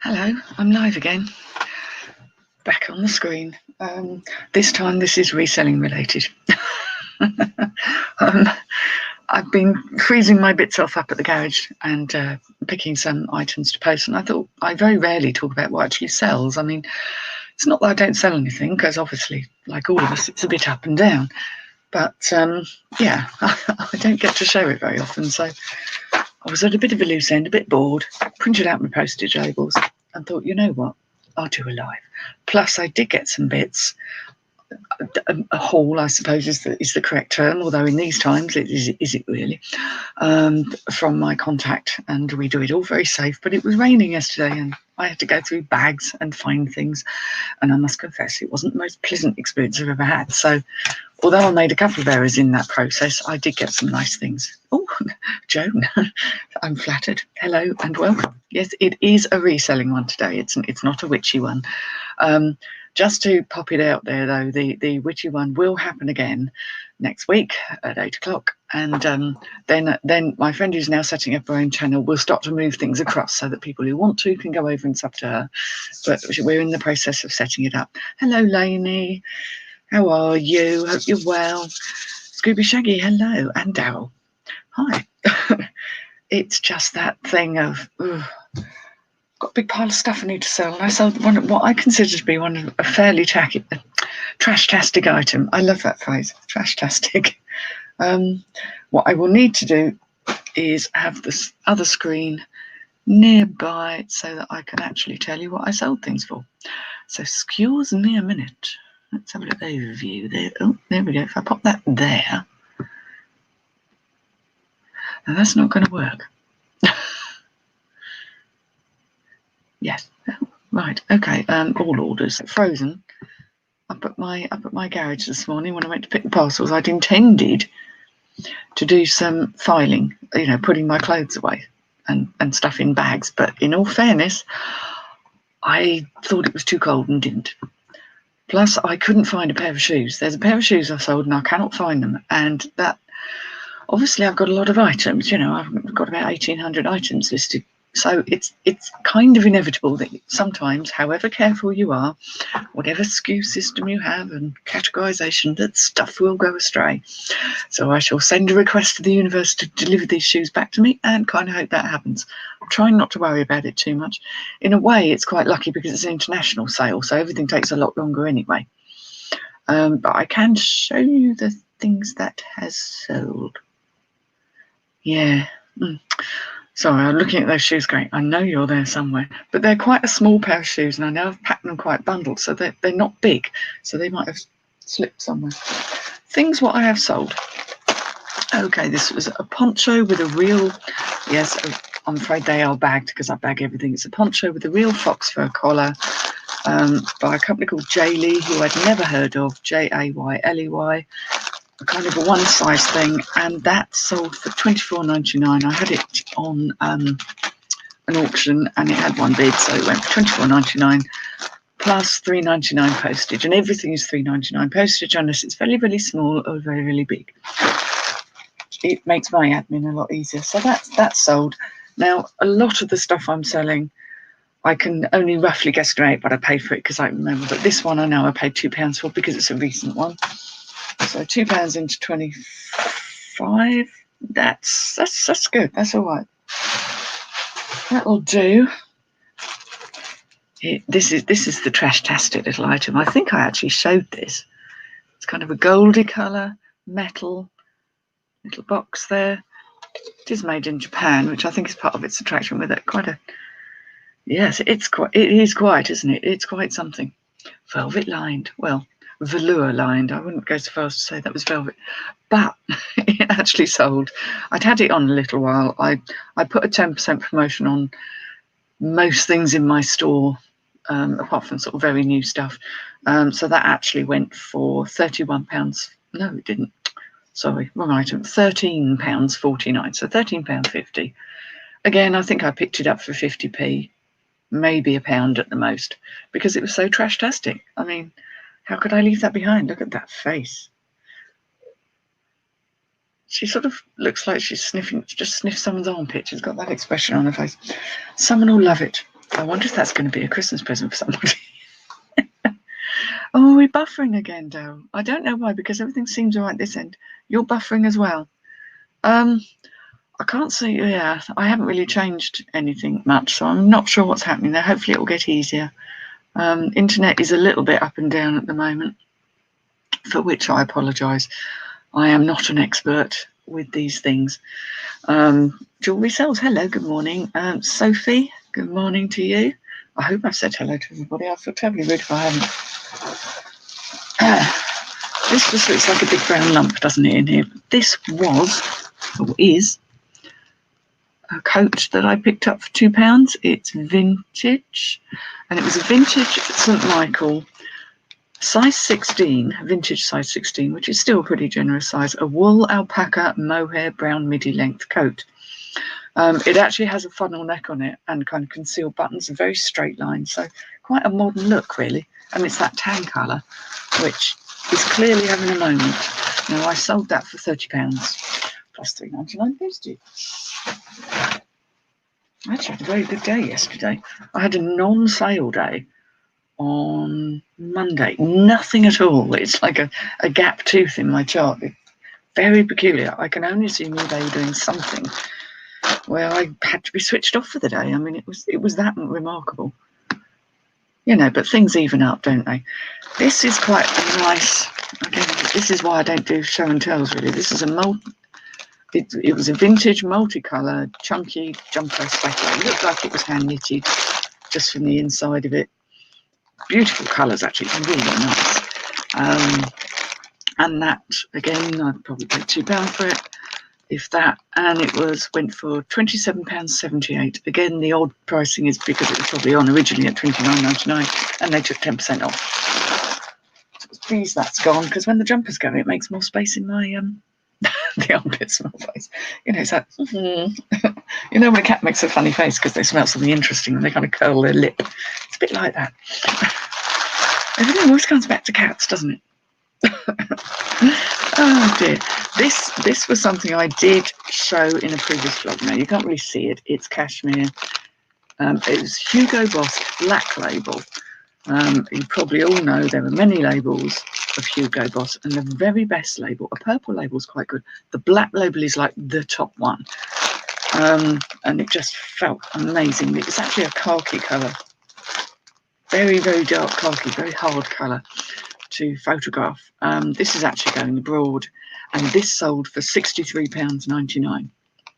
Hello, I'm live again, back on the screen. This time this is reselling related. I've been freezing my bits off up at the garage and picking some items to post, and I thought I very rarely talk about what actually sells. I mean, it's not that I don't sell anything, because obviously, like all of us, it's a bit up and down. But yeah, I don't get to show it very often, so I was at a bit of a loose end, a bit bored, printed out my postage labels and thought, you know what, I'll do a live. Plus, I did get some bits. A haul, I suppose, is the correct term, although in these times, is it really, from my contact, and we do it all very safe. But it was raining yesterday, and I had to go through bags and find things, and I must confess, it wasn't the most pleasant experience I've ever had. So, although I made a couple of errors in that process, I did get some nice things. Oh, Joan, I'm flattered. Hello and welcome. Yes, it is a reselling one today. It's not a witchy one. Just to pop it out there, though, the witchy one will happen again next week at 8 o'clock. And then my friend who's now setting up her own channel will start to move things across so that people who want to can go over and sub to her. But we're in the process of setting it up. Hello, Lainey. How are you? Hope you're well. Scooby Shaggy, hello. And Daryl, hi. It's just that thing of... got a big pile of stuff I need to sell, and I sold what I consider to be one of a fairly trash-tastic item. I love that phrase, trash-tastic. What I will need to do is have this other screen nearby so that I can actually tell you what I sold things for. So excuse me a minute. Let's have a little overview there. Oh, there we go. If I pop that there, now that's not going to work. Yes. Oh, right. Okay. All orders frozen. Up at my garage this morning when I went to pick the parcels. I'd intended to do some filing, putting my clothes away and stuff in bags. But in all fairness, I thought it was too cold and didn't. Plus, I couldn't find a pair of shoes. There's a pair of shoes I sold and I cannot find them. And that, obviously, I've got a lot of items. I've got about 1,800 items listed. So it's kind of inevitable that sometimes, however careful you are, whatever SKU system you have and categorization, that stuff will go astray. So I shall send a request to the universe to deliver these shoes back to me and kind of hope that happens. I'm trying not to worry about it too much. In a way, it's quite lucky because it's an international sale, so everything takes a lot longer anyway. But I can show you the things that has sold. Yeah. Sorry, I'm looking at those shoes going, I know you're there somewhere. But they're quite a small pair of shoes, and I know I've packed them quite bundled, so they're not big. So they might have slipped somewhere. Things what I have sold. Okay, this was a poncho with a real... Yes, I'm afraid they are bagged because I bag everything. It's a poncho with a real fox fur collar by a company called Jayley, who I'd never heard of, Jayley. A kind of a one size thing, and that sold for $24.99. I had it on an auction and it had one bid, so it went for $24.99 plus $3.99 postage, and everything is $3.99 postage unless it's very, very small or very, very big. It makes my admin a lot easier. So that's sold. Now, a lot of the stuff I'm selling, I can only roughly guesstimate what I paid for it because I remember, but this one I know I paid £2 for because it's a recent one. So £2 into 25. That's good. That's all right. That'll do. This is the trash-tastic little item. I think I actually showed this. It's kind of a goldy colour, metal, little box there. It is made in Japan, which I think is part of its attraction with it. Yes, it is quite, isn't it? It's quite something. Velvet lined. Well, velour lined. I wouldn't go so far as to say that was velvet, but it actually sold. I'd had it on a little while. I put a 10% promotion on most things in my store, apart from sort of very new stuff. So that actually went for £31. No, it didn't. Sorry, wrong item. £13.49. So £13.50. Again, I think I picked it up for 50p, maybe £1 at the most, because it was so trash-tastic. I mean, how could I leave that behind? Look at that face. She sort of looks like she's just sniffed someone's armpit. She's got that expression on her face. Someone will love it. I wonder if that's going to be a Christmas present for somebody. Oh, we're buffering again, Dale. I don't know why, because everything seems all right this end. You're buffering as well. I can't see. Yeah, I haven't really changed anything much, so I'm not sure what's happening there. Hopefully it will get easier. Internet is a little bit up and down at the moment, for which I apologise. I am not an expert with these things. Jewellery Sells, hello, good morning. Sophie, good morning to you. I hope I've said hello to everybody. I feel terribly rude if I haven't. This just looks like a big brown lump, doesn't it, in here? This was, or is, a coat that I picked up for £2. It's vintage, and it was a vintage St Michael, size 16, vintage size 16, which is still a pretty generous size, a wool alpaca mohair brown midi length coat. It actually has a funnel neck on it and kind of concealed buttons and very straight lines, so quite a modern look really. And it's that tan colour, which is clearly having a moment. Now I sold that for £30 plus £3.99 postage. I actually had a very good day yesterday. I had a non-sale day on Monday. Nothing at all. It's like a gap tooth in my chart. It's very peculiar. I can only assume they were doing something where I had to be switched off for the day. I mean, it was that remarkable. You know, but things even up, don't they? This is quite a nice, again, this is why I don't do show and tells really. This is it was a vintage multicolour chunky jumper sweater. It looked like it was hand knitted just from the inside of it. Beautiful colours actually, really nice. And that, again, I'd probably paid £2 for it, if that, and it went for £27.78. Again, the odd pricing is because it was probably on originally at £29.99 and they took 10% off. So please, that's gone, because when the jumpers go, it makes more space in my the armpit smell face. You know, it's like, you know when a cat makes a funny face because they smell something interesting and they kind of curl their lip. It's a bit like that. Everything always comes back to cats, doesn't it? Oh dear. This was something I did show in a previous vlog. Now you can't really see it. It's cashmere. It was Hugo Boss black label. You probably all know there are many labels of Hugo Boss, and the very best label, a purple label, is quite good. The black label is like the top one, and it just felt amazing. It's actually a khaki colour, very, very dark khaki, very hard colour to photograph. This is actually going abroad, and this sold for £63.99.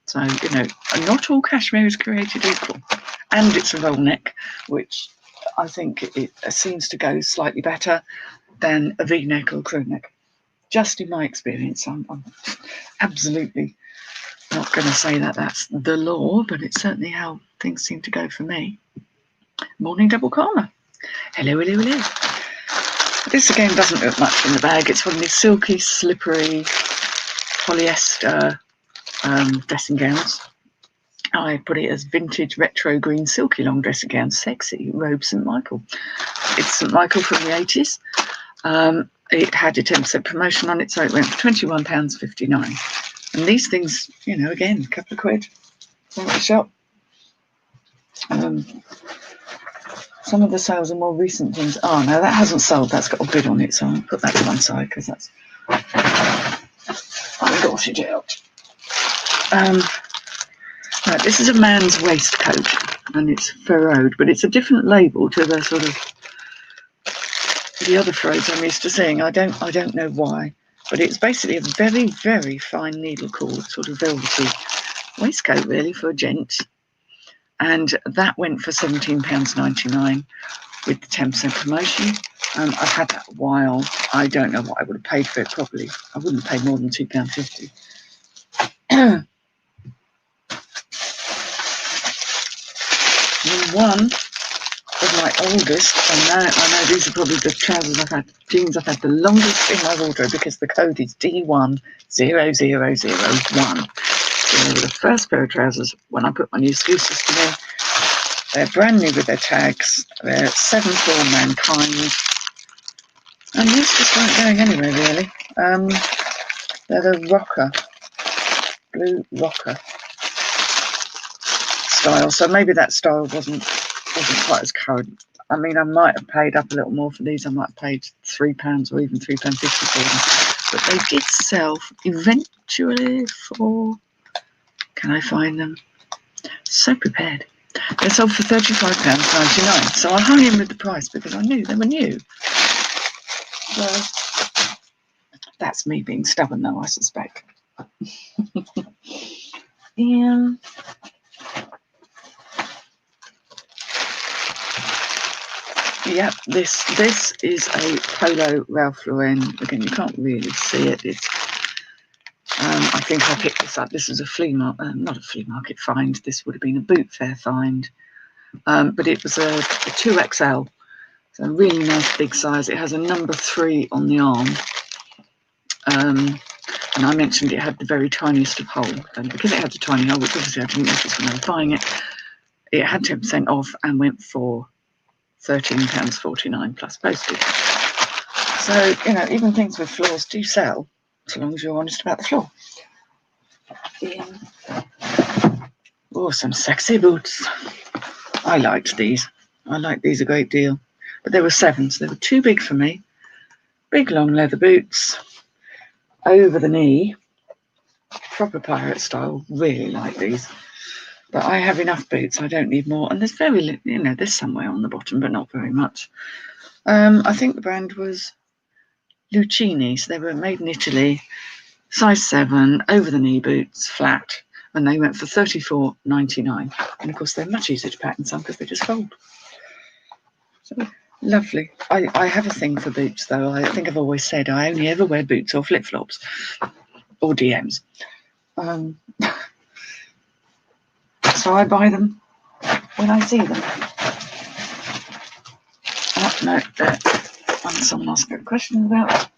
So, you know, not all cashmere is created equal. And it's a roll neck, which I think it seems to go slightly better than a V-neck or a crew neck. Just in my experience, I'm absolutely not going to say that that's the law, but it's certainly how things seem to go for me. Morning double karma. Hello, hello, hello. This again doesn't look much in the bag. It's one of these silky, slippery polyester dressing gowns. I put it as vintage retro green silky long dressing gown, sexy robe St Michael. It's St Michael from the 80s. It had a 10% promotion on it, so it went for £21.59. And these things, you know, again, a couple of quid from the shop. Some of the sales are more recent things. Oh no, that hasn't sold. That's got a bid on it, so I'll put that to one side because that's I'll got it out. Right, this is a man's waistcoat, and it's furrowed, but it's a different label to the sort of the other furrows I'm used to seeing. I don't know why, but it's basically a very, very fine needle cord, sort of velvety waistcoat, really, for a gent. And that went for £17.99 with the 10% promotion. I've had that a while. I don't know what I would have paid for it properly. I wouldn't have paid more than £2.50. One of my oldest, and I know these are probably the trousers jeans I've had the longest in my wardrobe, because the code is D10001. So they were the first pair of trousers when I put my new school system in. They're brand new with their tags. They're 7 for Mankind. And these just weren't going anywhere, really. They're the rocker, blue rocker style. So maybe that style wasn't wasn't quite as current. I mean, I might have paid up a little more for these. I might have paid £3 or even £3.50 for them. But they did sell eventually for, can I find them? So prepared. They sold for £35.99. So I hung in with the price because I knew they were new. So that's me being stubborn though, I suspect. Yeah. Yep, this is a polo Ralph Lauren. Again, you can't really see it. It's I think I picked this up. This was a flea market, not a flea market find. This would have been a boot fair find, but it was a 2XL, so a really nice big size. It has a number 3 on the arm, and I mentioned it had the very tiniest of hole. And because it had a tiny hole, which obviously I didn't notice when I was buying it, it had 10% off and went for £13.49 plus postage. So, you know, even things with floors do sell, so long as you're honest about the floor. Oh, some sexy boots. I liked these. I liked these a great deal. But they were 7s. They were too big for me. Big long leather boots. Over the knee. Proper pirate style. Really like these. But I have enough boots. I don't need more. And there's very, you know, there's somewhere on the bottom, but not very much. I think the brand was Lucchini. So they were made in Italy. Size 7. Over the knee boots. Flat. And they went for £34.99. And of course, they're much easier to pack than some because they just fold. So lovely. I have a thing for boots, though. I think I've always said I only ever wear boots or flip-flops or DMs. So I buy them when I see them. Oh, no, someone asked a question about.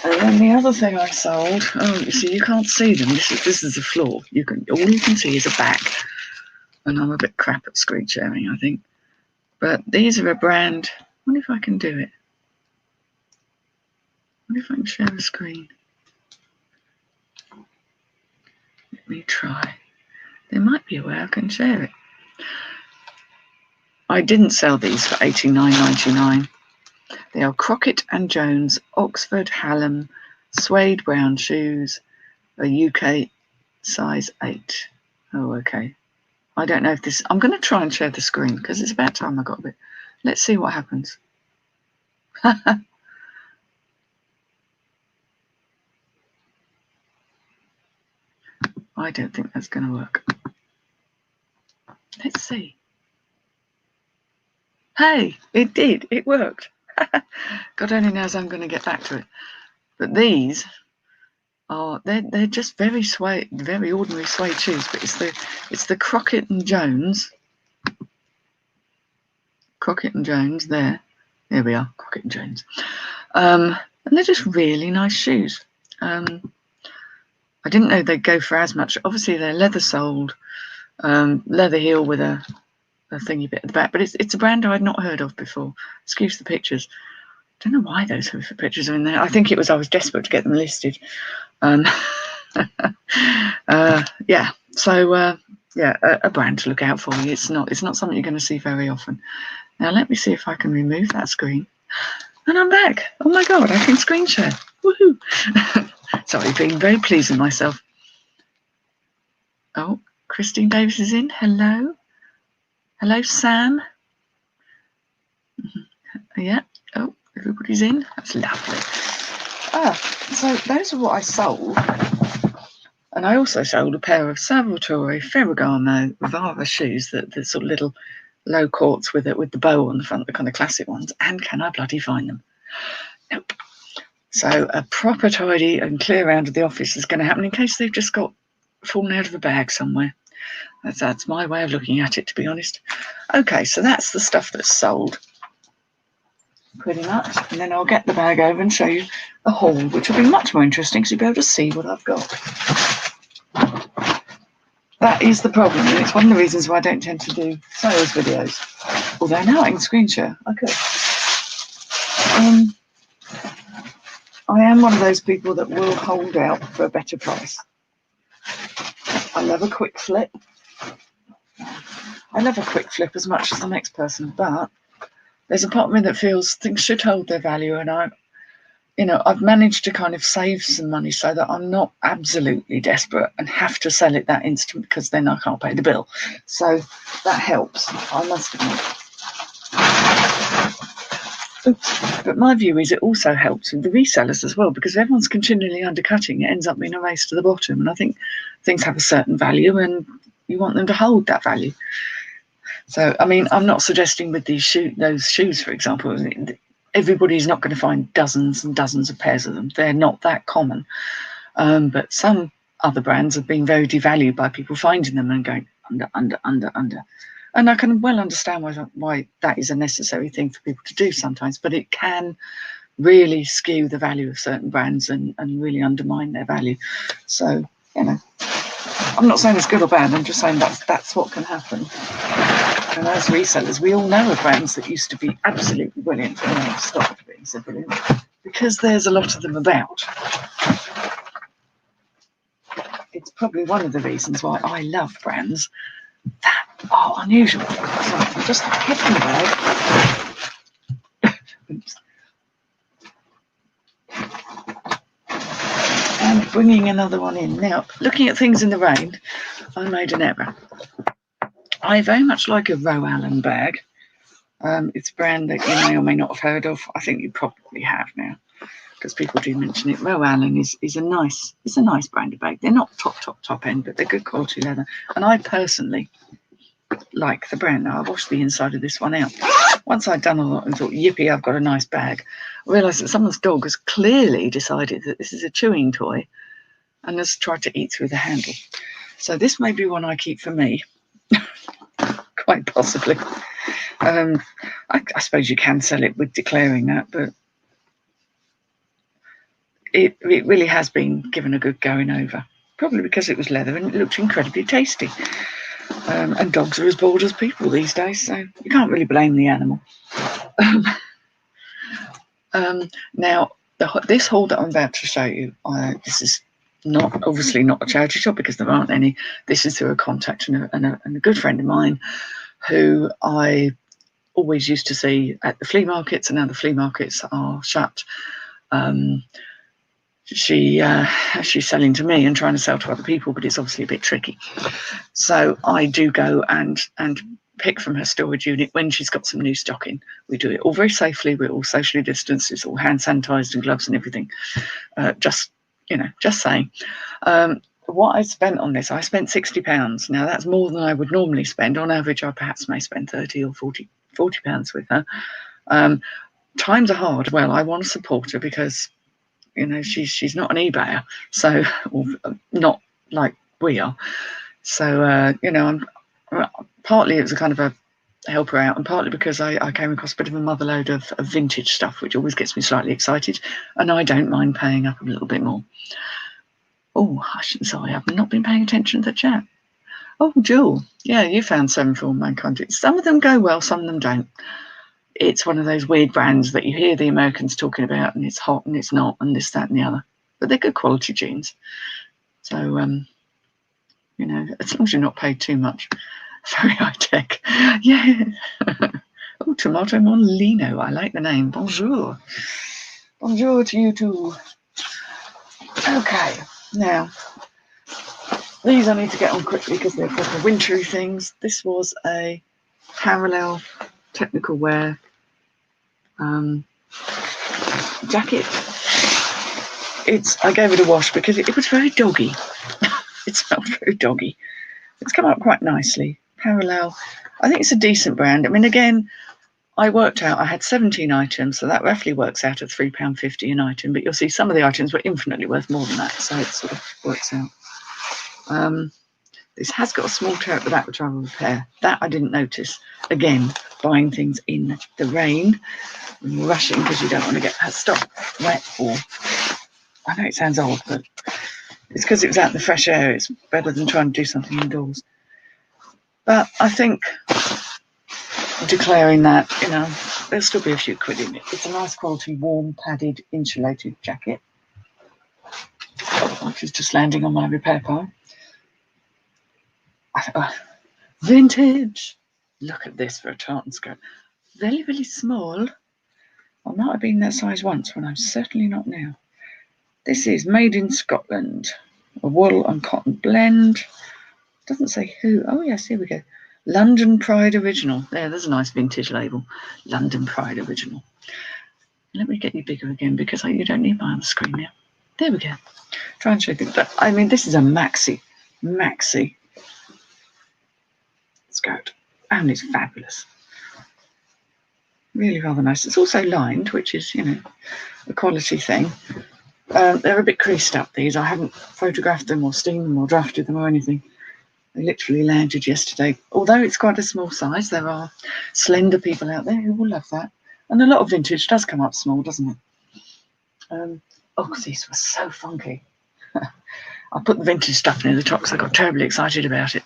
And then the other thing I sold, you see, you can't see them. This is the floor. All you can see is a back. And I'm a bit crap at screen sharing, I think. But these are a brand. I wonder if I can do it. I wonder if I can share a screen. Let me try. There might be a way I can share it. I didn't sell these for £89.99. They are Crockett and Jones Oxford Hallam suede brown shoes, a UK size 8. Oh, okay. I don't know if this. I'm going to try and share the screen because it's about time I got a bit. Let's see what happens. I don't think that's going to work. Let's see. Hey, it did. It worked. God only knows I'm going to get back to it. But these are they're just very ordinary suede shoes. But it's the Crockett and Jones. Crockett and Jones. There we are. Crockett and Jones. And they're just really nice shoes. I didn't know they'd go for as much. Obviously, they're leather soled, leather heel with a thingy bit at the back. But it's a brand I'd not heard of before. Excuse the pictures. I don't know why those pictures are in there. I think it was I was desperate to get them listed. Yeah. So a brand to look out for. It's not something you're going to see very often. Now let me see if I can remove that screen. And I'm back. Oh my God, I can screen share. Woohoo! Sorry, being very pleased with myself. Oh, Christine Davis is in. Hello. Hello, Sam. Yeah. Oh, everybody's in. That's lovely. So those are what I sold. And I also sold a pair of Salvatore Ferragamo Vara shoes, the sort of little low courts with the bow on the front, the kind of classic ones. And can I bloody find them? Nope. So a proper tidy and clear round of the office is going to happen in case they've just got fallen out of a bag somewhere. That's my way of looking at it, to be honest. Okay, so that's the stuff that's sold. Pretty much. And then I'll get the bag over and show you the haul, which will be much more interesting because you'll be able to see what I've got. That is the problem, and it's one of the reasons why I don't tend to do sales videos. Although now I can screen share, I could. I am one of those people that will hold out for a better price. I love a quick flip. I love a quick flip as much as the next person, but there's a part of me that feels things should hold their value, and I've managed to kind of save some money so that I'm not absolutely desperate and have to sell it that instant, because then I can't pay the bill. So that helps, I must admit. Oops. But my view is it also helps with the resellers as well, because if everyone's continually undercutting, it ends up being a race to the bottom. And I think things have a certain value and you want them to hold that value. So, I mean, I'm not suggesting with those shoes, for example, everybody's not going to find dozens and dozens of pairs of them. They're not that common. But some other brands have been very devalued by people finding them and going under. And I can well understand why that is a necessary thing for people to do sometimes, but it can really skew the value of certain brands and really undermine their value. So, I'm not saying it's good or bad, I'm just saying that's what can happen. And as resellers, we all know of brands that used to be absolutely brilliant and they've stopped being so brilliant because there's a lot of them about. It's probably one of the reasons why I love brands that are unusual. So I'm just hitting the bag. Oops. And bringing another one in. Now, looking at things in the rain, I made an error. I very much like a Roallen bag. It's a brand that you may or may not have heard of. I think you probably have now, because people do mention it. Roallen is a nice brand of bag. They're not top end, but they're good quality leather. And I personally like the brand. Now, I washed the inside of this one out. Once I'd done a lot and thought, yippee, I've got a nice bag, I realised that someone's dog has clearly decided that this is a chewing toy and has tried to eat through the handle. So this may be one I keep for me, quite possibly. I suppose you can sell it with declaring that, but it really has been given a good going over, probably because it was leather and it looked incredibly tasty. And dogs are as bored as people these days, so you can't really blame the animal. Now, this haul that I'm about to show you, this is obviously not a charity shop because there aren't any. This is through a contact and a good friend of mine who I always used to see at the flea markets, and now the flea markets are shut. She's selling to me and trying to sell to other people, but it's obviously a bit tricky. So I do go and pick from her storage unit when she's got some new stock in. We do it all very safely. We're all socially distanced. It's all hand sanitized and gloves and everything. Just saying. What I spent on this, I spent £60. Now that's more than I would normally spend. On average, I perhaps may spend 30 or 40 pounds with her. Times are hard. Well, I want to support her because she's not an eBayer, so, or not like we are. So I'm partly it was a kind of a help her out, and partly because I came across a bit of a motherload of vintage stuff, which always gets me slightly excited, and I don't mind paying up a little bit more. Oh, I shouldn't say I've not been paying attention to the chat. Oh, Jewel, yeah, you found 7 for Mankind. Some of them go well, some of them don't. It's one of those weird brands that you hear the Americans talking about, and it's hot and it's not, and this, that, and the other. But they're good quality jeans. So, as long as you're not paid too much. Very high tech. Yeah. Oh, Tomato Monlino. I like the name. Bonjour. Bonjour to you too. Okay. Now, these I need to get on quickly because they're proper wintry things. This was a parallel technical wear jacket. I gave it a wash because it was very doggy. It smelled very doggy. It's come up quite nicely. Parallel. I think it's a decent brand. I mean, again, I worked out I had 17 items, so that roughly works out at £3.50 an item. But you'll see some of the items were infinitely worth more than that, so it sort of works out. This has got a small tear at the back, which I will repair. That I didn't notice. Again, buying things in the rain, when you're rushing because you don't want to get that stuff wet. Or I know it sounds odd, but it's because it was out in the fresh air. It's better than trying to do something indoors. But I think declaring that, there'll still be a few quid in it. It's a nice quality, warm, padded, insulated jacket, which is just landing on my repair pile. Vintage. Look at this for a tartan skirt. Very, very small. I might have been that size once, but I'm certainly not now. This is made in Scotland. A wool and cotton blend. Doesn't say who. Oh, yes, here we go. London Pride Original. There's a nice vintage label. London Pride Original. Let me get you bigger again because you don't need my other screen now. There we go. Try and show you. But I mean, this is a maxi skirt. And it's fabulous. Really rather nice. It's also lined, which is, a quality thing. They're a bit creased up, these. I haven't photographed them or steamed them or drafted them or anything. They literally landed yesterday. Although it's quite a small size, there are slender people out there who will love that. And a lot of vintage does come up small, doesn't it? These were so funky. I put the vintage stuff near the top because I got terribly excited about it.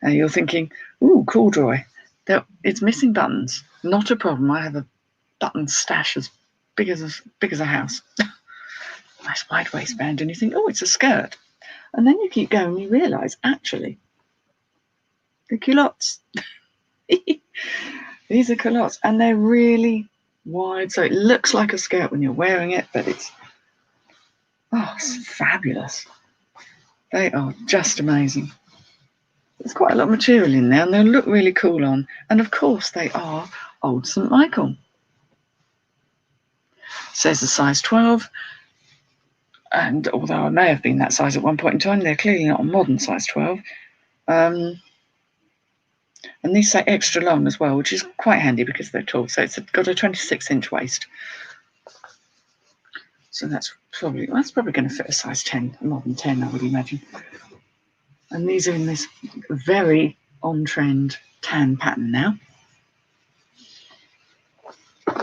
And you're thinking, ooh, corduroy. It's missing buttons. Not a problem. I have a button stash as big as a house. Nice wide waistband, and you think, oh, it's a skirt. And then you keep going and you realise, actually, the culottes. These are culottes, and they're really wide, so it looks like a skirt when you're wearing it, but it's fabulous. They are just amazing. There's quite a lot of material in there, and they'll look really cool on. And of course, they are old St. Michael. Says a size 12. And although I may have been that size at one point in time, they're clearly not a modern size 12. And these say extra long as well, which is quite handy because they're tall. So it's got a 26-inch waist. So that's probably going to fit a size 10, a modern 10, I would imagine. And these are in this very on-trend tan pattern now.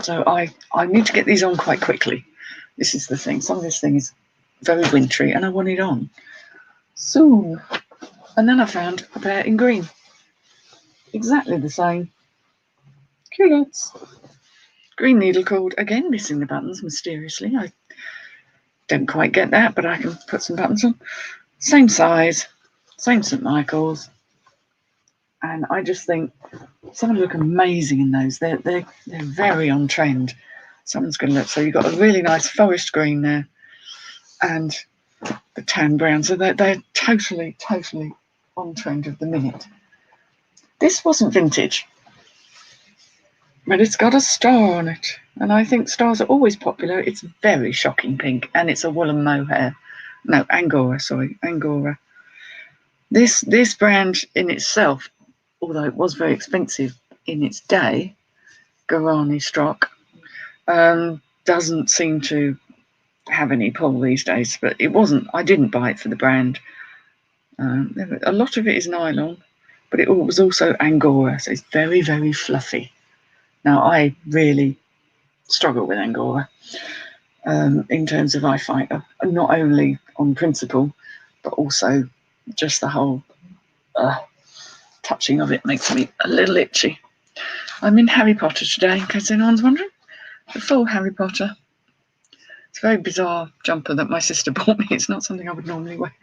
So I need to get these on quite quickly. This is the thing. Some of this thing is very wintry, and I want it on soon. And then I found a pair in green. Exactly the same. Culottes. Green needle cord. Again, missing the buttons, mysteriously. I don't quite get that, but I can put some buttons on. Same size. Same St. Michael's. And I just think some look amazing in those. They're very on trend. Someone's going to look. So you've got a really nice forest green there. And the tan brown. So they're totally on trend of the minute. This wasn't vintage, but it's got a star on it. And I think stars are always popular. It's very shocking pink, and it's a woolen mohair. No, Angora, sorry, Angora. This brand in itself, although it was very expensive in its day, Guarani Strock, doesn't seem to have any pull these days, but it wasn't. I didn't buy it for the brand. A lot of it is nylon, but it was also Angora, so it's very, very fluffy. Now, I really struggle with Angora in terms of, I find, not only on principle, but also just the whole touching of it makes me a little itchy. I'm in Harry Potter today, in case anyone's wondering. The full Harry Potter. It's a very bizarre jumper that my sister bought me. It's not something I would normally wear.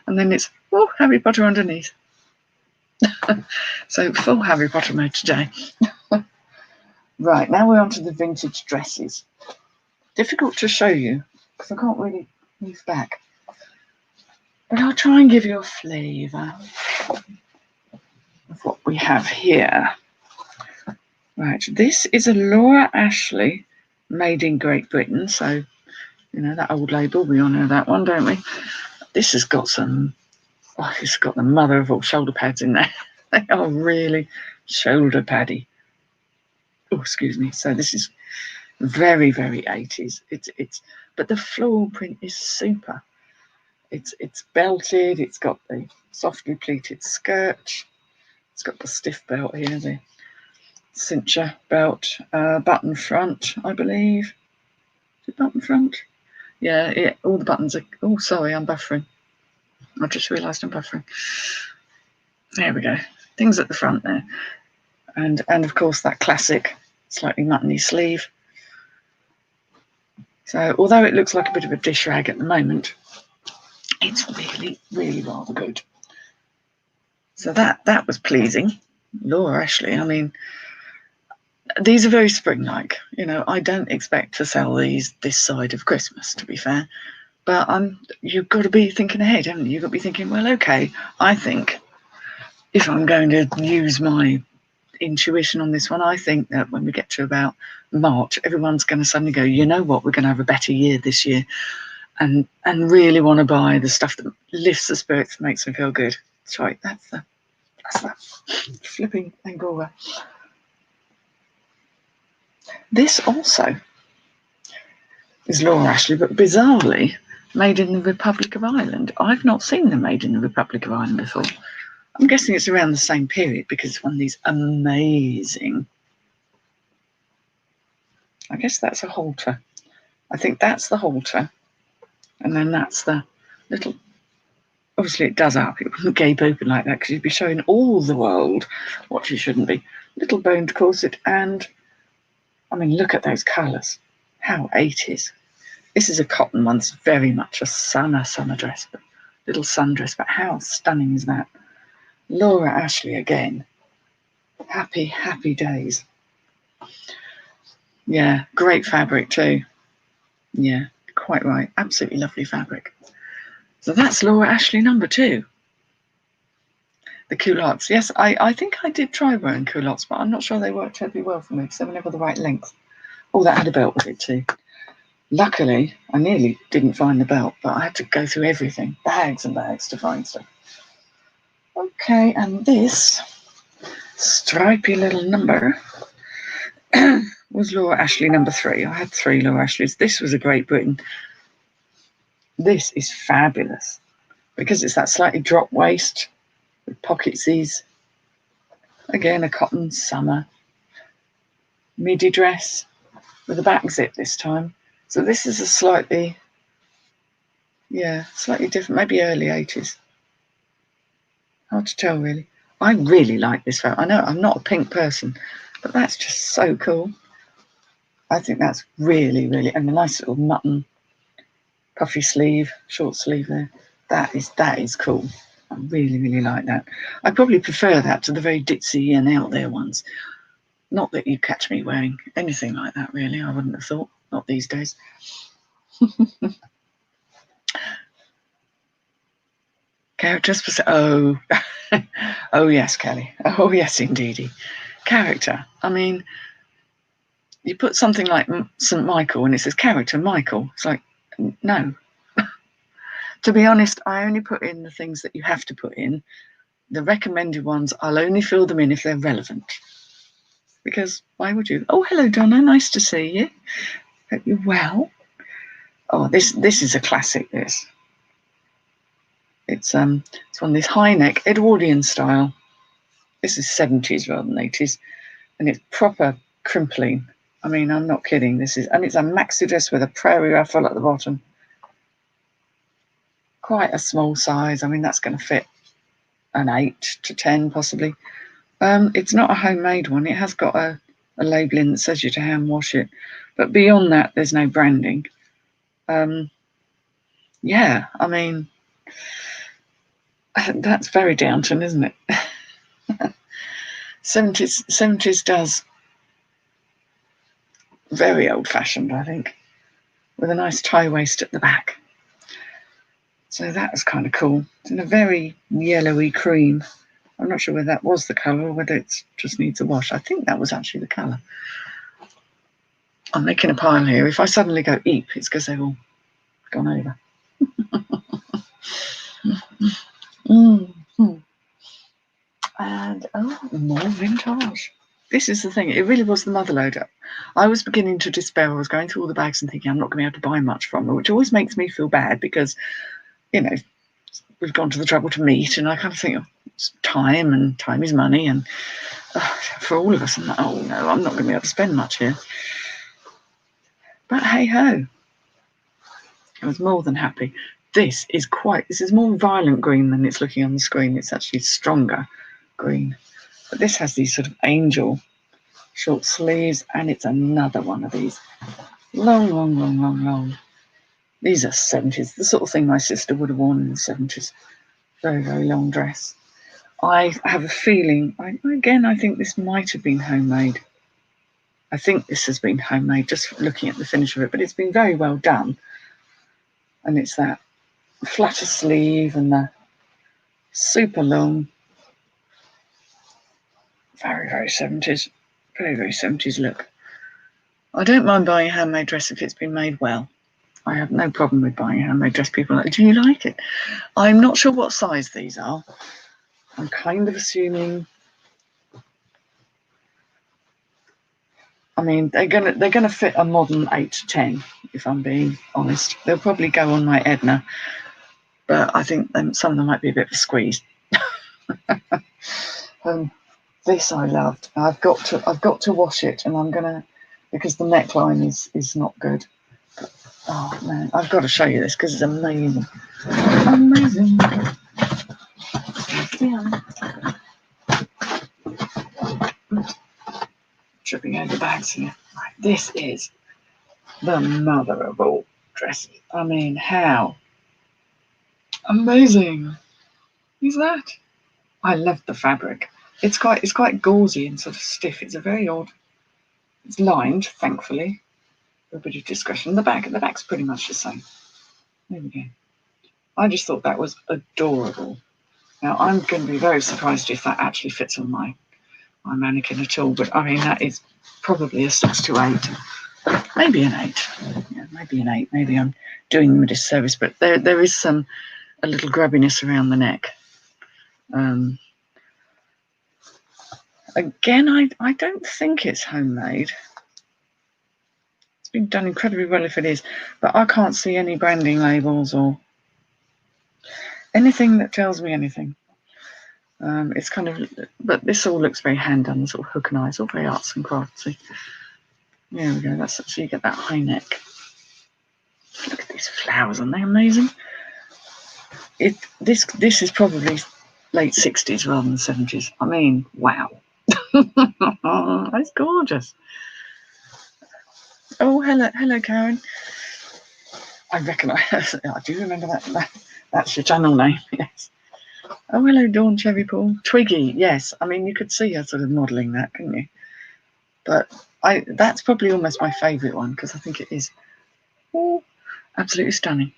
And then it's, Harry Potter underneath. So full Harry Potter mode today. Right, now we're on to the vintage dresses. Difficult to show you because I can't really move back. But I'll try and give you a flavour of what we have here. Right, this is a Laura Ashley made in Great Britain. So, that old label, we all know that one, don't we? This has got it's got the mother of all shoulder pads in there. They are really shoulder paddy. Oh, excuse me. So this is very, very 80s. But the floral print is super. It's belted. It's got the softly pleated skirt. It's got the stiff belt here, the cincher belt, button front, I believe. Is it button front? Yeah. All the buttons are. Oh, sorry, I'm buffering. I just realised I'm buffering. There we go. Things at the front there, and of course that classic slightly muttony sleeve. So although it looks like a bit of a dish rag at the moment, it's really, really rather good. So that was pleasing. Laura Ashley, I mean, these are very spring-like. You know, I don't expect to sell these this side of Christmas, to be fair. But you've got to be thinking ahead, haven't you? You've got to be thinking, well, okay, I think if I'm going to use my intuition on this one, I think that when we get to about March, everyone's going to suddenly go, you know what, we're going to have a better year this year, and really want to buy the stuff that lifts the spirits, makes them feel good. That's right. That's the flipping Angora. This also is Laura Ashley, but bizarrely made in the Republic of Ireland. I've not seen them made in the Republic of Ireland before. I'm guessing it's around the same period because it's one of these amazing. I guess that's a halter. I think that's the halter. And then that's the little. Obviously, it does up. It wouldn't gape open like that because you'd be showing all the world what you shouldn't be. Little boned corset. And I mean, look at those colours. How 80s. This is a cotton one. It's very much a summer dress, but little sundress. But how stunning is that? Laura Ashley again. Happy, happy days. Yeah, great fabric too. Yeah, quite right. Absolutely lovely fabric. So that's Laura Ashley number 2. The culottes. Yes, I think I did try wearing culottes, but I'm not sure they worked terribly well for me because they were never the right length. Oh, that had a belt with it too. Luckily, I nearly didn't find the belt, but I had to go through everything, bags and bags, to find stuff. Okay, and this stripy little number was Laura Ashley number 3. I had 3 Laura Ashleys. This was a Great Britain. This is fabulous because it's that slightly drop waist with pocketsies. Again, a cotton summer midi dress with a back zip this time. So this is a slightly different, maybe early 80s. Hard to tell, really. I really like this fabric. I know I'm not a pink person, but that's just so cool. I think that's really, really, and a nice little mutton puffy sleeve, short sleeve there. That is cool. I really, really like that. I probably prefer that to the very ditzy and out there ones. Not that you catch me wearing anything like that, really. I wouldn't have thought. Not these days. Characters for oh yes, Kelly. Oh yes, indeedy. Character. I mean, you put something like St. Michael and it says character Michael. It's like, no. To be honest, I only put in the things that you have to put in. The recommended ones, I'll only fill them in if they're relevant. Because why would you? Oh, hello, Donna. Nice to see you. Hope you're well. Oh, this is a classic. This. It's one of these high neck Edwardian style. This is 70s rather than 80s, and it's proper crimpling. I mean, I'm not kidding. It's a maxi dress with a prairie ruffle at the bottom. Quite a small size. I mean, that's going to fit an 8 to 10 possibly. It's not a homemade one. It has got a labelling that says you to hand wash it, but beyond that, there's no branding. Yeah, I mean, that's very Downton, isn't it? 70s does very old-fashioned, I think, with a nice tie waist at the back. So that was kind of cool. It's in a very yellowy cream. I'm not sure whether that was the colour or whether it just needs a wash. I think that was actually the colour. I'm making a pile here. If I suddenly go eep, it's because they've all gone over. And more vintage. This is the thing. It really was the mother loader. I was beginning to despair. I was going through all the bags and thinking I'm not going to be able to buy much from her, which always makes me feel bad because, you know, we've gone to the trouble to meet, and I kind of think, oh, it's time, and time is money, and for all of us, I'm like, oh no, I'm not going to be able to spend much here. But hey ho, I was more than happy. This is more violent green than it's looking on the screen. It's actually stronger green. But this has these sort of angel short sleeves, and it's another one of these long. These are 70s, the sort of thing my sister would have worn in the 70s. Very, very long dress. I have a feeling, I think this might have been homemade. I think this has been homemade, just looking at the finish of it, but it's been very well done. And it's that flatter sleeve and the super long, very, very 70s, very, very 70s look. I don't mind buying a handmade dress if it's been made well. I have no problem with buying a handmade dress. People are like, do you like it? I'm not sure what size these are. I'm kind of assuming. I mean, they're gonna fit a modern 8 to 10. If I'm being honest, they'll probably go on my Edna, but I think some of them might be a bit of a squeeze. This I loved. I've got to wash it, and I'm gonna, because the neckline is not good. Oh man, I've got to show you this because it's amazing. Amazing. Yeah. Tripping over bags here. Right, this is the mother of all dresses. I mean, how amazing is that? I love the fabric. It's quite gauzy and sort of stiff. It's a very odd. It's lined, thankfully. A bit of discretion. The back's pretty much the same. There we go. I just thought that was adorable. Now I'm going to be very surprised if that actually fits on my mannequin at all. But I mean, that is probably a 6 to 8, maybe an 8. Yeah, maybe an 8. Maybe I'm doing them a disservice. But there is a little grubbiness around the neck. Again, I don't think it's homemade. It's been done incredibly well if it is, but I can't see any branding labels or anything that tells me anything. It's kind of, but this all looks very hand done, sort of hook and eyes, all very arts and craftsy. There we go. That's so you get that high neck. Look at these flowers, aren't they amazing? This is probably late 60s rather than 70s. I mean, wow. That's gorgeous. Oh, hello, Karen. I recognise. I do remember that. That's your channel name. Yes. Oh, hello, Dawn Cherrypool. Twiggy. Yes. I mean, you could see her sort of modelling that, couldn't you? But that's probably almost my favourite one because I think it is absolutely stunning.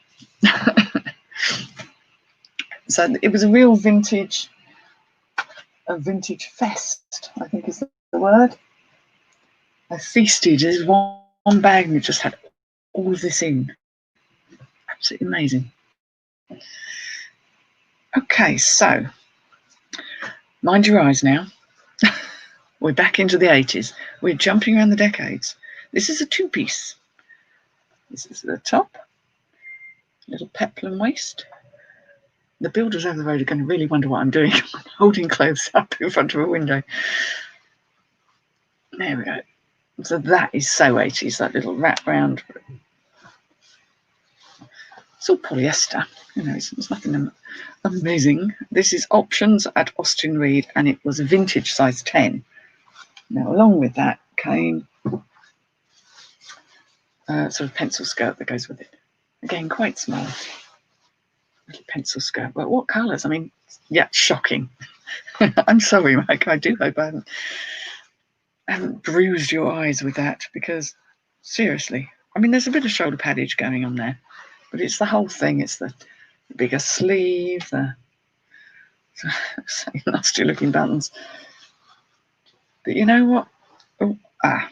So it was a real vintage vest, I think is the word. I feasted. There's one bag and it just had all of this in. Absolutely amazing. Okay, so mind your eyes now. We're back into the 80s. We're jumping around the decades. This is a two-piece. This is the top, little peplum waist. The builders over the road are going to really wonder what I'm doing. I'm holding clothes up in front of a window. There we go. So that is so 80s, that little wrap round. It's all polyester. You know, it's nothing amazing. This is Options at Austin Reed, and it was a vintage size 10. Now, along with that came sort of pencil skirt that goes with it. Again, quite small. Little pencil skirt. But what colours? I mean, yeah, shocking. I'm sorry, Mike. I do hope I haven't bruised your eyes with that because, seriously, I mean, there's a bit of shoulder paddage going on there, but it's the whole thing. It's the bigger sleeve, the nasty looking buttons. But you know what? Oh,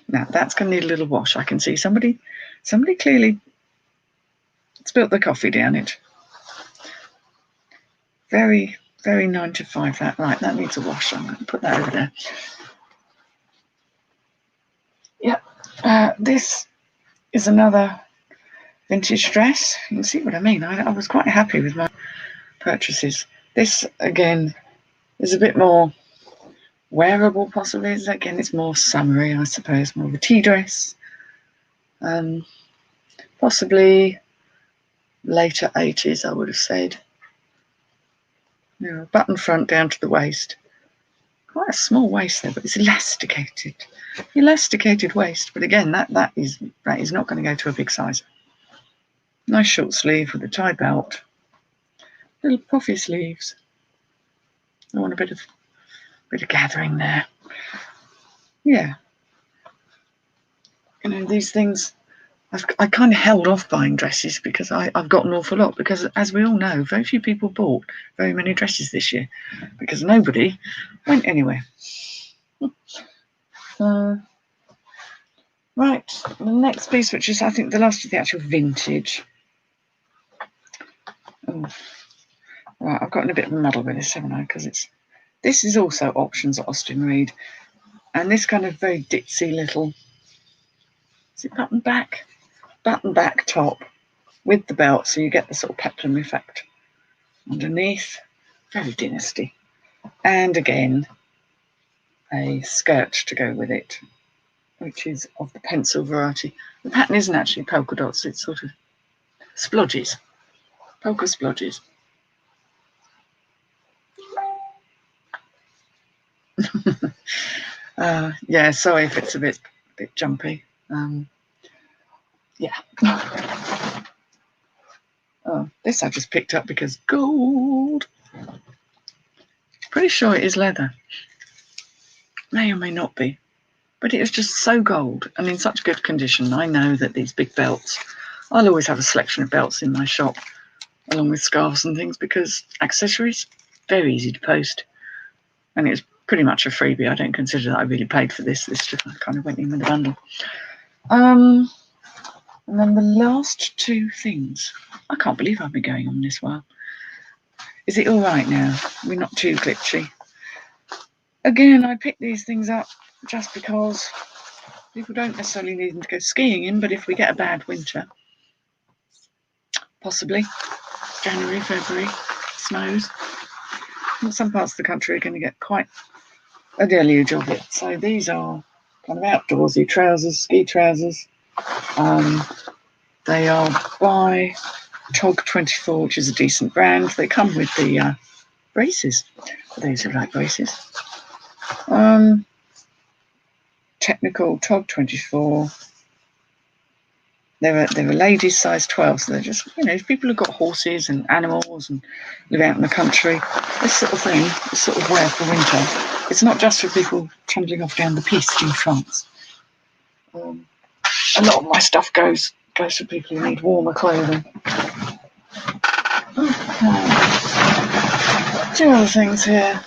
now that's going to need a little wash. I can see somebody clearly spilt the coffee down it. Very, very 9 to 5. That needs a wash. I'm going to put that over there. Yeah, this is another vintage dress. You can see what I mean. I was quite happy with my purchases. This again is a bit more wearable, possibly. Again, it's more summery, I suppose, more of a tea dress. Possibly later 80s, I would have said. You know, button front down to the waist. Quite a small waist there, but it's elasticated waist. But again, that is not going to go to a big size. Nice short sleeve with a tie belt. Little puffy sleeves. I want a bit of gathering there. Yeah. You know, these things, I kind of held off buying dresses because I've got an awful lot, because as we all know, very few people bought very many dresses this year because nobody went anywhere. Right, the next piece, which is I think the last of the actual vintage. Oh, right, I've gotten a bit of a muddle with this, haven't I? Because this is also options at Austin Reed, and this kind of very ditzy little, is it button back top with the belt, so you get the sort of peplum effect underneath. Very dynasty, and again a skirt to go with it, which is of the pencil variety. The pattern isn't actually polka dots, it's sort of splodges, polka splodges. Yeah, sorry if it's a bit jumpy. Yeah. Oh, this I just picked up because gold. Pretty sure it is leather. May or may not be. But it was just so gold and in such good condition. I know that these big belts, I'll always have a selection of belts in my shop, along with scarves and things, because accessories, very easy to post. And it's pretty much a freebie. I don't consider that I really paid for this. This just kind of went in with the bundle. And then the last two things. I can't believe I've been going on this while. Is it all right now? We're not too glitchy. Again, I pick these things up just because people don't necessarily need them to go skiing in, but if we get a bad winter, possibly January, February, snows, and some parts of the country are going to get quite a deluge of it. So these are kind of outdoorsy trousers, ski trousers. They are by TOG24, which is a decent brand. They come with the braces, for those who like braces. Technical TOG24. They're a ladies size 12, so they're just, you know, if people have got horses and animals and live out in the country, this sort of thing, this sort of wear for winter. It's not just for people trundling off down the piste in France. A lot of my stuff goes for people who need warmer clothing. Okay. Two other things here.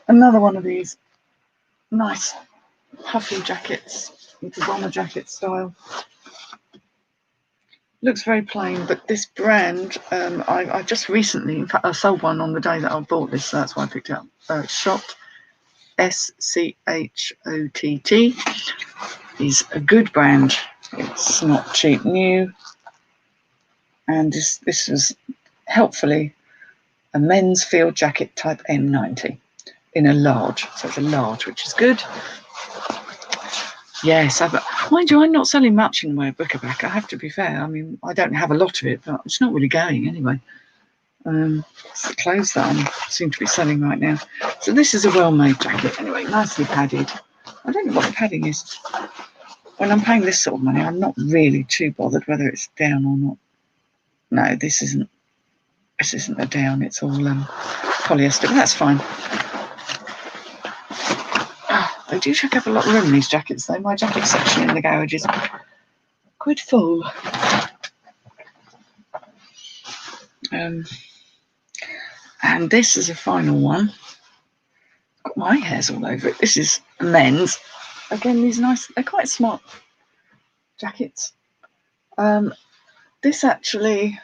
Another one of these nice puffy jackets with the bomber jacket style. Looks very plain, but this brand, I just recently, in fact, I sold one on the day that I bought this, so that's why I picked it up. Shot, SCHOTT, is a good brand. It's not cheap new, and this was helpfully a men's field jacket type M90 in a large, so it's a large, which is good. Yes, mind you, I'm not selling much in the way of Bookerback, I have to be fair. I mean, I don't have a lot of it, but it's not really going anyway. It's the clothes that I seem to be selling right now. So this is a well-made jacket anyway, nicely padded. I don't know what the padding is. When I'm paying this sort of money, I'm not really too bothered whether it's down or not. No, this isn't a down, it's all polyester, but that's fine. They do take up a lot of room, these jackets, though. My jacket section in the garage is quite full. And this is a final one. Got my hairs all over it. This is men's. Again, these nice, they're quite smart jackets. This actually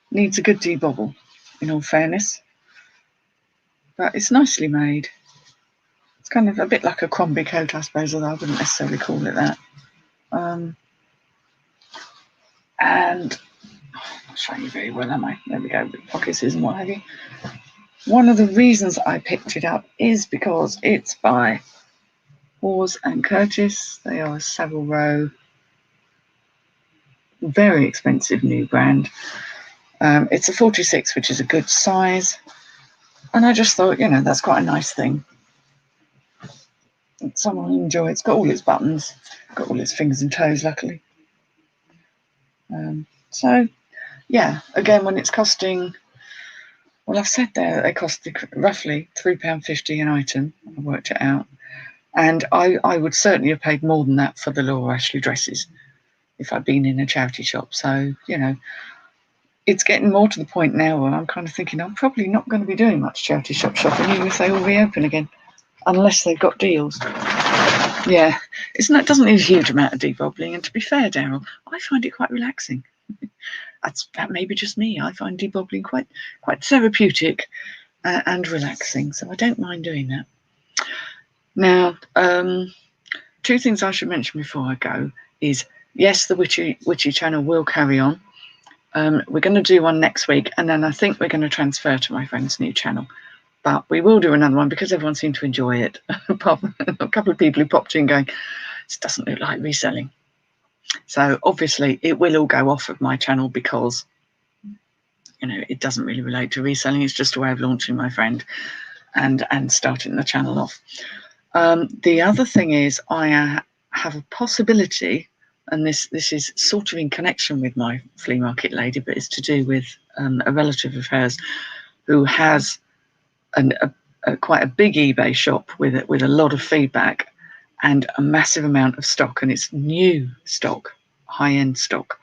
needs a good debobble, in all fairness. But it's nicely made. It's kind of a bit like a Crombie coat, I suppose, although I wouldn't necessarily call it that. And I'm not showing you very well, am I? There we go, with pockets and what have you. One of the reasons I picked it up is because it's by Hawes and Curtis. They are a Savile Row, very expensive new brand. It's a 46, which is a good size. And I just thought, you know, that's quite a nice thing. Someone will enjoy it. It's got all its buttons, got all its fingers and toes, luckily. So, yeah, again, when it's costing Well, I've said there they cost roughly £3.50 an item. I worked it out. And I would certainly have paid more than that for the Laura Ashley dresses if I'd been in a charity shop. So, it's getting more to the point now where I'm kind of thinking I'm probably not going to be doing much charity shop shopping, even if they all reopen again, unless they've got deals. Yeah, it doesn't need a huge amount of debobbling. And to be fair, Daryl, I find it quite relaxing. That may be just me. I find debobbling quite therapeutic and relaxing, so I don't mind doing that. Now, two things I should mention before I go is, yes, the Witchy channel will carry on. We're going to do one next week, and then I think we're going to transfer to my friend's new channel. But we will do another one because everyone seemed to enjoy it. A couple of people who popped in going, this doesn't look like reselling. So obviously it will all go off of my channel because, it doesn't really relate to reselling. It's just a way of launching my friend and starting the channel off. The other thing is I have a possibility, and this is sort of in connection with my flea market lady, but it's to do with a relative of hers who has quite a big eBay shop with a lot of feedback and a massive amount of stock, and it's new stock, high-end stock.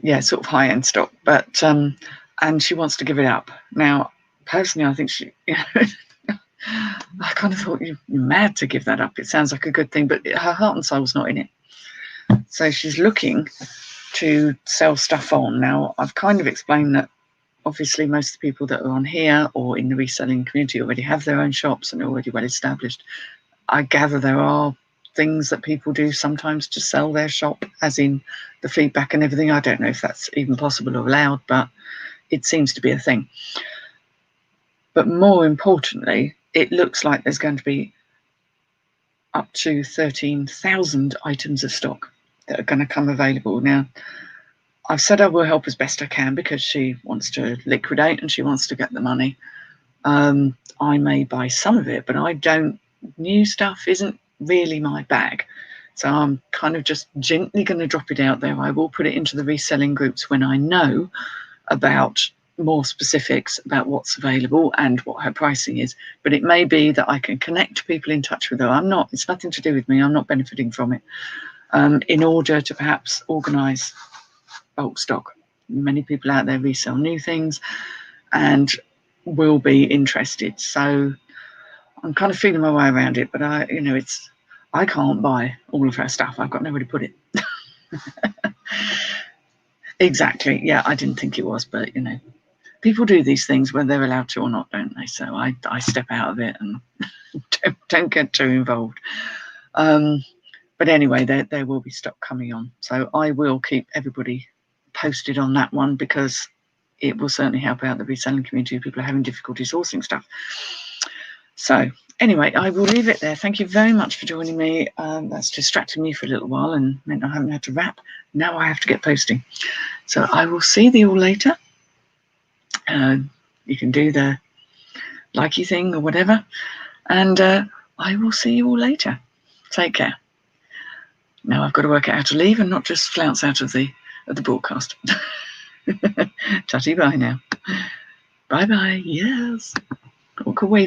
Yeah, sort of high-end stock, but and she wants to give it up. Now, personally, I think I kind of thought, you're mad to give that up. It sounds like a good thing, but her heart and soul's not in it. So she's looking to sell stuff on. Now, I've kind of explained that obviously most of the people that are on here or in the reselling community already have their own shops and are already well established. I gather there are things that people do sometimes to sell their shop, as in the feedback and everything. I don't know if that's even possible or allowed, but it seems to be a thing. But more importantly, it looks like there's going to be up to 13,000 items of stock that are going to come available. Now, I've said I will help as best I can because she wants to liquidate and she wants to get the money. I may buy some of it, but new stuff isn't really my bag. So I'm kind of just gently going to drop it out there. I will put it into the reselling groups when I know about more specifics about what's available and what her pricing is. But it may be that I can connect people in touch with her. It's nothing to do with me. I'm not benefiting from it. In order to perhaps organise bulk stock. Many people out there resell new things and will be interested. So I'm kind of feeling my way around it, but I can't buy all of her stuff. I've got nowhere to put it. Exactly. Yeah, I didn't think it was, but people do these things whether they're allowed to or not, don't they? So I step out of it and don't get too involved. But anyway, there will be stock coming on. So I will keep everybody posted on that one because it will certainly help out the reselling community if people are having difficulty sourcing stuff. So anyway, I will leave it there. Thank you very much for joining me. That's distracted me for a little while and meant I haven't had to wrap. Now I have to get posting. So I will see you all later. You can do the likey thing or whatever. And I will see you all later. Take care. Now I've got to work out how to leave and not just flounce out of the broadcast. Tutty bye now. Bye bye. Yes. Walk waving.